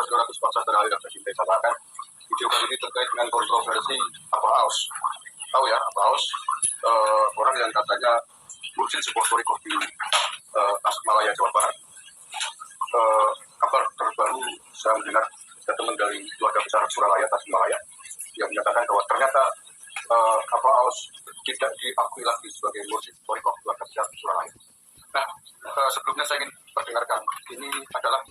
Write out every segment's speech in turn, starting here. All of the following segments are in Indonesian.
200 bangsa tanah air yang tercinta sahabat. Video kali ini terkait dengan kontroversi Abah Aos. Tahu ya, Abah Aos orang yang katanya ngurusin sebuah toriko di Tasikmalaya, Jawa Barat. Kabar terbaru saya mendengar statement dari keluarga besar Suralaya, Tasikmalaya, yang menyatakan bahwa ternyata Abah Aos tidak diakui lagi sebagai mursyid toriko keluarga besar Suralaya. Nah, sebelumnya saya ingin perdengarkan, ini adalah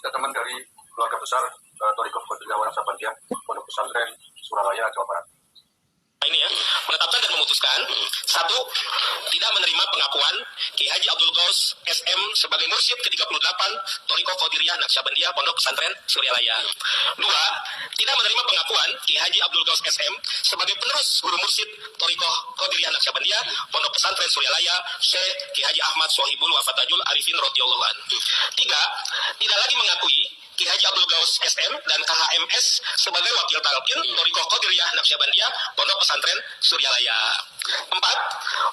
statement dari keluarga besar Toriko Qadiriyah Wanaksabandia Pondok Pesantren Suralaya, Jawa Barat. Ini ya, menetapkan dan memutuskan, satu, tidak menerima pengakuan Ki Haji Abdul Ghaus SM sebagai mursyid ke-38 Toriko Qadiriyah Naqsyabandiyah Pondok Pesantren Suryalaya. Dua, tidak menerima pengakuan Ki Haji Abdul Ghaus SM sebagai penerus guru mursyid Toriko Qadiriyah Naqsyabandiyah Pondok Pesantren Suryalaya Syekh Ki Haji Ahmad Sohibul Wafatajul Arifin radhiyallahu anhu. Tiga, tidak lagi mengakui Ki Haji Abdul Ghaus SM dan KHMS sebagai wakil talqin Toriko Qadiriyah Naqsyabandiyah Pondok Pesantren Suryalaya. Empat,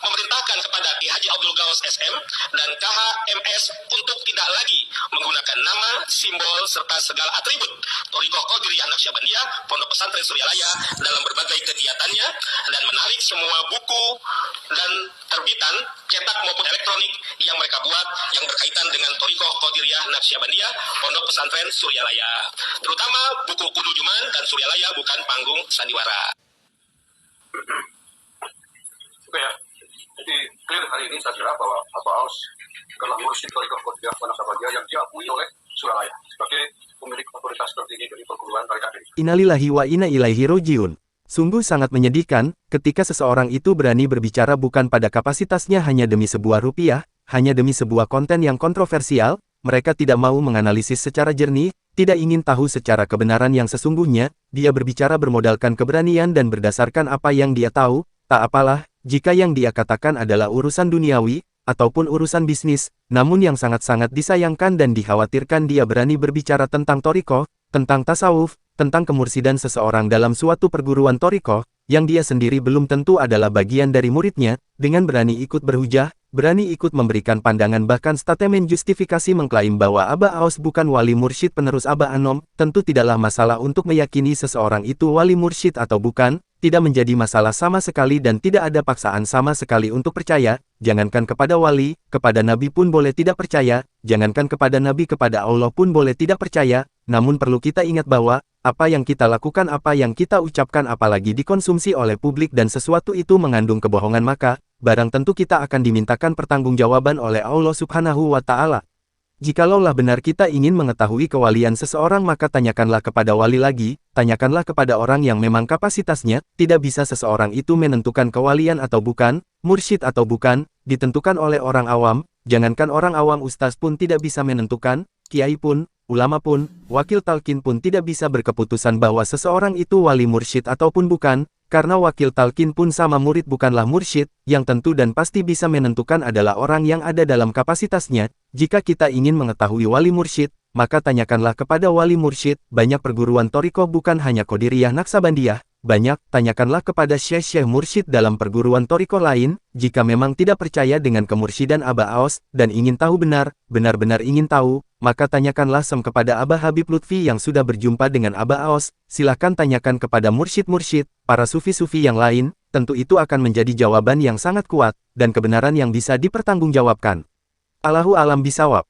memerintahkan kepada Ki Haji Abdul Ghaus SM dan KHMS untuk tidak lagi menggunakan nama, simbol, serta segala atribut Toriko Qadiriyah Naqsyabandiyah Pondok Pesantren Suryalaya dalam berbagai kegiatannya, dan menarik semua buku dan terbitan cetak maupun elektronik yang mereka buat yang berkaitan dengan Toriko Qadiriyah Naqsyabandiyah Pondok Pesantren Suryalaya, terutama buku Kudu Juman dan Suryalaya Bukan Panggung Sandiwara. Oke ya, jadi clear hari ini saya kira bahwa Abah Aos adalah mursyid Toriko Qadiriyah Wanaksabandia yang diakui oleh Suralaya sebagai pemilik otoritas tertinggi dari perguruan tarekat ini. Innalillahi wa inna ilaihi rojiun. Sungguh sangat menyedihkan ketika seseorang itu berani berbicara bukan pada kapasitasnya hanya demi sebuah rupiah, hanya demi sebuah konten yang kontroversial. Mereka tidak mau menganalisis secara jernih, tidak ingin tahu secara kebenaran yang sesungguhnya. Dia berbicara bermodalkan keberanian dan berdasarkan apa yang dia tahu. Tak apalah jika yang dia katakan adalah urusan duniawi ataupun urusan bisnis, namun yang sangat-sangat disayangkan dan dikhawatirkan, dia berani berbicara tentang toriko, tentang tasawuf, tentang kemursidan seseorang dalam suatu perguruan toriko, yang dia sendiri belum tentu adalah bagian dari muridnya, dengan berani ikut berhujah, berani ikut memberikan pandangan, bahkan statement justifikasi mengklaim bahwa Abah Aos bukan wali mursyid penerus Abah Anom. Tentu tidaklah masalah untuk meyakini seseorang itu wali mursyid atau bukan, tidak menjadi masalah sama sekali dan tidak ada paksaan sama sekali untuk percaya. Jangankan kepada wali, kepada nabi pun boleh tidak percaya, jangankan kepada nabi, kepada Allah pun boleh tidak percaya. Namun perlu kita ingat bahwa, apa yang kita lakukan, apa yang kita ucapkan, apalagi dikonsumsi oleh publik dan sesuatu itu mengandung kebohongan, maka barang tentu kita akan dimintakan pertanggungjawaban oleh Allah Subhanahu wa Ta'ala. Jikalaulah benar kita ingin mengetahui kewalian seseorang, maka tanyakanlah kepada wali lagi, tanyakanlah kepada orang yang memang kapasitasnya. Tidak bisa seseorang itu menentukan kewalian atau bukan, mursyid atau bukan, ditentukan oleh orang awam. Jangankan orang awam, ustaz pun tidak bisa menentukan, kiai pun, ulama pun, wakil talqin pun tidak bisa berkeputusan bahwa seseorang itu wali mursyid ataupun bukan, karena wakil talqin pun sama murid bukanlah mursyid. Yang tentu dan pasti bisa menentukan adalah orang yang ada dalam kapasitasnya. Jika kita ingin mengetahui wali mursyid, maka tanyakanlah kepada wali mursyid. Banyak perguruan toriko, bukan hanya Qadiriyah Naqsyabandiyah, banyak, tanyakanlah kepada syekh-syekh mursyid dalam perguruan toriko lain. Jika memang tidak percaya dengan kemursyidaan Abah Aos, dan ingin tahu benar-benar ingin tahu, maka tanyakanlah kepada Abah Habib Lutfi yang sudah berjumpa dengan Abah Aos. Silahkan tanyakan kepada mursyid-mursyid, para sufi-sufi yang lain. Tentu itu akan menjadi jawaban yang sangat kuat, dan kebenaran yang bisa dipertanggungjawabkan. Allahu alam bisawab.